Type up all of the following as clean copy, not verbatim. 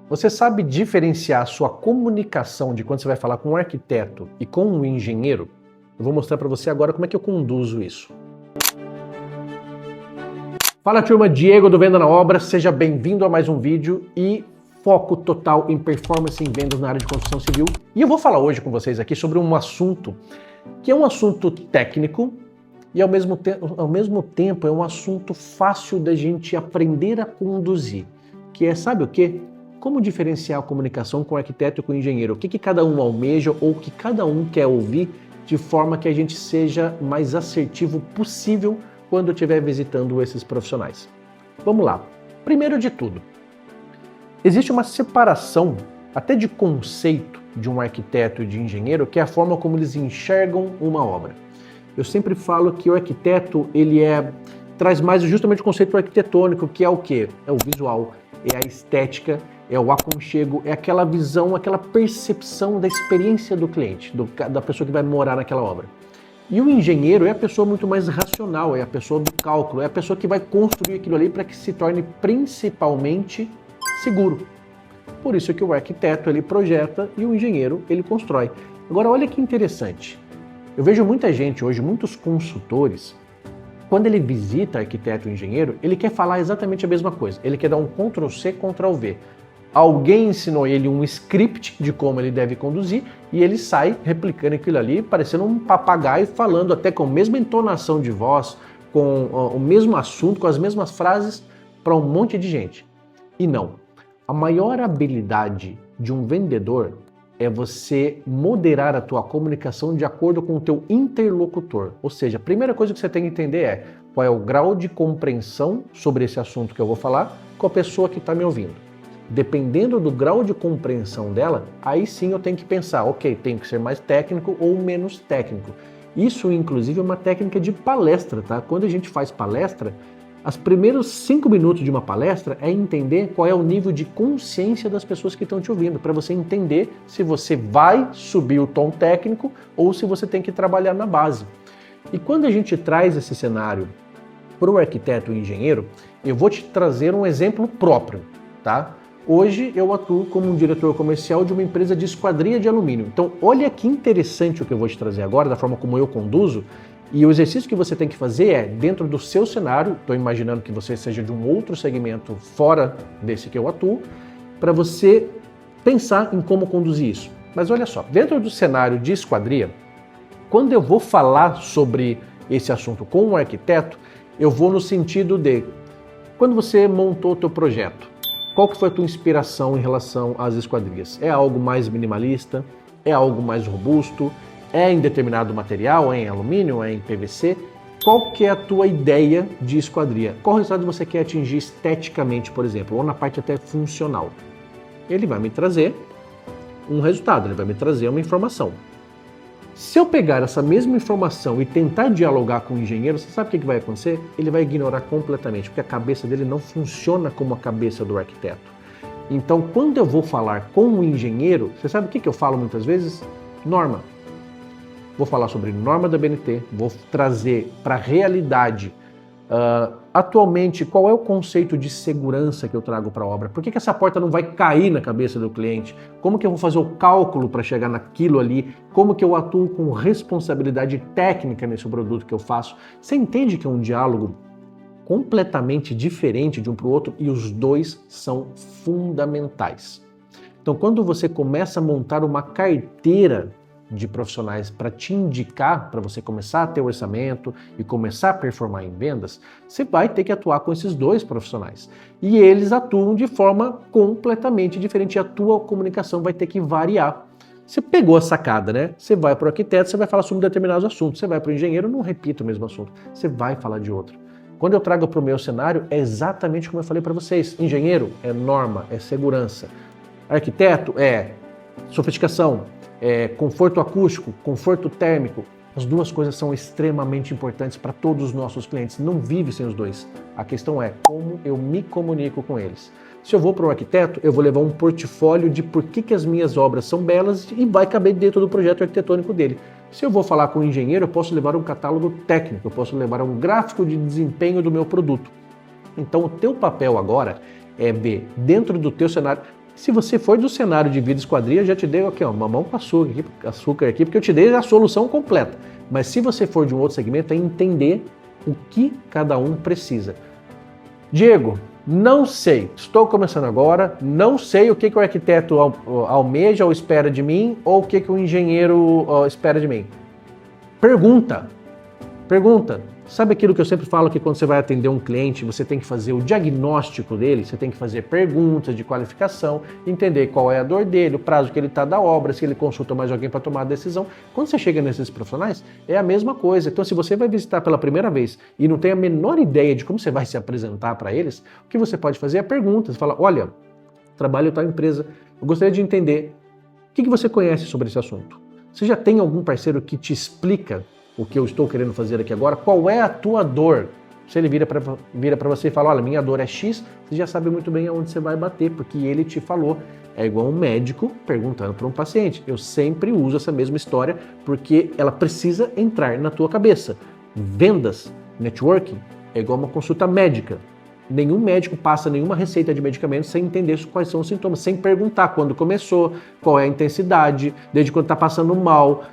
Você sabe diferenciar a sua comunicação de quando você vai falar com um arquiteto e com um engenheiro? Eu vou mostrar para você agora como é que eu conduzo isso. Fala turma, Diego do Venda na Obra, seja bem-vindo a mais um vídeo e foco total em performance em vendas na área de construção civil. E eu vou falar hoje com vocês aqui sobre um assunto que é um assunto técnico e ao mesmo tempo é um assunto fácil da gente aprender a conduzir, que é, sabe o quê? Como diferenciar a comunicação com o arquiteto e com o engenheiro? O que cada um almeja ou o que cada um quer ouvir de forma que a gente seja mais assertivo possível quando estiver visitando esses profissionais. Vamos lá. Primeiro de tudo, existe uma separação até de conceito de um arquiteto e de engenheiro, que é a forma como eles enxergam uma obra. Eu sempre falo que o arquiteto traz mais justamente o conceito arquitetônico, que é o quê? É o visual, é a estética, é o aconchego, é aquela visão, aquela percepção da experiência do cliente, da pessoa que vai morar naquela obra. E o engenheiro é a pessoa muito mais racional, é a pessoa do cálculo, é a pessoa que vai construir aquilo ali para que se torne principalmente seguro. Por isso que o arquiteto ele projeta e o engenheiro ele constrói. Agora olha que interessante, eu vejo muita gente hoje, muitos consultores, quando ele visita arquiteto e engenheiro, ele quer falar exatamente a mesma coisa, ele quer dar um Ctrl+C, Ctrl+V. Alguém ensinou ele um script de como ele deve conduzir e ele sai replicando aquilo ali, parecendo um papagaio, falando até com a mesma entonação de voz, com o mesmo assunto, com as mesmas frases para um monte de gente. E não. A maior habilidade de um vendedor é você moderar a tua comunicação de acordo com o teu interlocutor. Ou seja, a primeira coisa que você tem que entender é qual é o grau de compreensão sobre esse assunto que eu vou falar com a pessoa que está me ouvindo. Dependendo do grau de compreensão dela, aí sim eu tenho que pensar, ok, tenho que ser mais técnico ou menos técnico. Isso, inclusive, é uma técnica de palestra, tá? Quando a gente faz palestra, os primeiros 5 minutos de uma palestra é entender qual é o nível de consciência das pessoas que estão te ouvindo, para você entender se você vai subir o tom técnico ou se você tem que trabalhar na base. E quando a gente traz esse cenário para o arquiteto e engenheiro, eu vou te trazer um exemplo próprio, tá? Hoje eu atuo como um diretor comercial de uma empresa de esquadria de alumínio. Então olha que interessante o que eu vou te trazer agora, da forma como eu conduzo. E o exercício que você tem que fazer é, dentro do seu cenário, estou imaginando que você seja de um outro segmento fora desse que eu atuo, para você pensar em como conduzir isso. Mas olha só, dentro do cenário de esquadria, quando eu vou falar sobre esse assunto com um arquiteto, eu vou no sentido de, quando você montou o teu projeto, qual que foi a tua inspiração em relação às esquadrias? É algo mais minimalista? É algo mais robusto? É em determinado material? É em alumínio? É em PVC? Qual que é a tua ideia de esquadria? Qual resultado você quer atingir esteticamente, por exemplo, ou na parte até funcional? Ele vai me trazer um resultado, ele vai me trazer uma informação. Se eu pegar essa mesma informação e tentar dialogar com o engenheiro, você sabe o que vai acontecer? Ele vai ignorar completamente, porque a cabeça dele não funciona como a cabeça do arquiteto. Então, quando eu vou falar com o engenheiro, você sabe o que eu falo muitas vezes? Norma. Vou falar sobre norma da BNT, vou trazer para a realidade. Atualmente, qual é o conceito de segurança que eu trago para a obra? Por que essa porta não vai cair na cabeça do cliente? Como que eu vou fazer o cálculo para chegar naquilo ali? Como que eu atuo com responsabilidade técnica nesse produto que eu faço? Você entende que é um diálogo completamente diferente de um para o outro e os dois são fundamentais. Então, quando você começa a montar uma carteira de profissionais para te indicar, para você começar a ter orçamento e começar a performar em vendas, você vai ter que atuar com esses dois profissionais. E eles atuam de forma completamente diferente, e a tua comunicação vai ter que variar. Você pegou a sacada, né? Você vai para o arquiteto, você vai falar sobre determinados assuntos. Você vai para o engenheiro, não repita o mesmo assunto. Você vai falar de outro. Quando eu trago para o meu cenário, é exatamente como eu falei para vocês. Engenheiro é norma, é segurança. Arquiteto é sofisticação, conforto acústico, conforto térmico. As duas coisas são extremamente importantes para todos os nossos clientes. Não vive sem os dois. A questão é como eu me comunico com eles. Se eu vou para o arquiteto, eu vou levar um portfólio de por que as minhas obras são belas e vai caber dentro do projeto arquitetônico dele. Se eu vou falar com o engenheiro, eu posso levar um catálogo técnico, eu posso levar um gráfico de desempenho do meu produto. Então o teu papel agora é ver dentro do teu cenário. Se você for do cenário de vida esquadria, já te dei aqui, ó, mamão com açúcar aqui, porque eu te dei a solução completa. Mas se você for de um outro segmento, é entender o que cada um precisa. Diego, não sei, estou começando agora, não sei o que o arquiteto almeja ou espera de mim, ou o que o engenheiro espera de mim. Pergunta. Sabe aquilo que eu sempre falo, que quando você vai atender um cliente, você tem que fazer o diagnóstico dele, você tem que fazer perguntas de qualificação, entender qual é a dor dele, o prazo que ele está da obra, se ele consulta mais alguém para tomar a decisão. Quando você chega nesses profissionais, é a mesma coisa. Então, se você vai visitar pela primeira vez e não tem a menor ideia de como você vai se apresentar para eles, o que você pode fazer é perguntas. Fala, olha, trabalho em tal empresa, eu gostaria de entender o que você conhece sobre esse assunto. Você já tem algum parceiro que te explica o que eu estou querendo fazer aqui agora? Qual é a tua dor? Se ele vira para você e fala, olha, minha dor é X, você já sabe muito bem aonde você vai bater, porque ele te falou. É igual um médico perguntando para um paciente. Eu sempre uso essa mesma história, porque ela precisa entrar na tua cabeça. Vendas, networking, é igual uma consulta médica. Nenhum médico passa nenhuma receita de medicamento sem entender quais são os sintomas, sem perguntar quando começou, qual é a intensidade, desde quando está passando mal.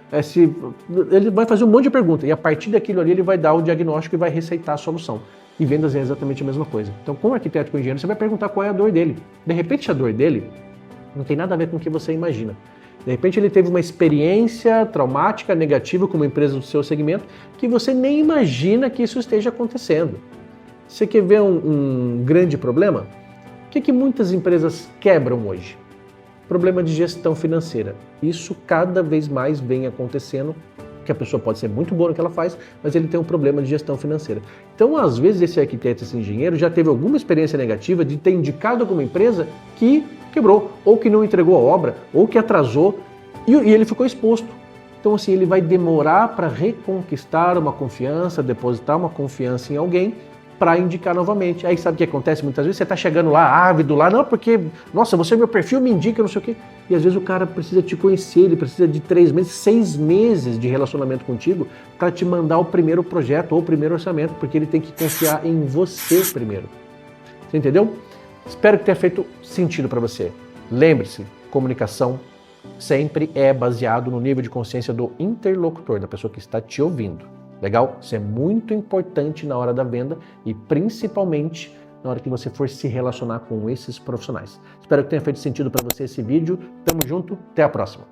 Ele vai fazer um monte de perguntas e a partir daquilo ali ele vai dar o diagnóstico e vai receitar a solução. E vendas é exatamente a mesma coisa. Então, com o arquiteto e com o engenheiro, você vai perguntar qual é a dor dele. De repente, a dor dele não tem nada a ver com o que você imagina. De repente, ele teve uma experiência traumática, negativa com uma empresa do seu segmento, que você nem imagina que isso esteja acontecendo. Você quer ver um grande problema? O que muitas empresas quebram hoje? Problema de gestão financeira. Isso cada vez mais vem acontecendo, que a pessoa pode ser muito boa no que ela faz, mas ele tem um problema de gestão financeira. Então, às vezes, esse arquiteto, esse engenheiro já teve alguma experiência negativa de ter indicado alguma empresa que quebrou, ou que não entregou a obra, ou que atrasou, e ele ficou exposto. Então, assim, ele vai demorar para reconquistar uma confiança, depositar uma confiança em alguém, para indicar novamente. Aí sabe o que acontece muitas vezes? Você está chegando lá, ávido lá, não, porque, nossa, você é meu perfil, me indica, não sei o quê. E às vezes o cara precisa te conhecer, ele precisa de 3 meses, 6 meses de relacionamento contigo para te mandar o primeiro projeto ou o primeiro orçamento, porque ele tem que confiar em você primeiro. Você entendeu? Espero que tenha feito sentido para você. Lembre-se, comunicação sempre é baseado no nível de consciência do interlocutor, da pessoa que está te ouvindo. Legal? Isso é muito importante na hora da venda e principalmente na hora que você for se relacionar com esses profissionais. Espero que tenha feito sentido para você esse vídeo. Tamo junto, até a próxima.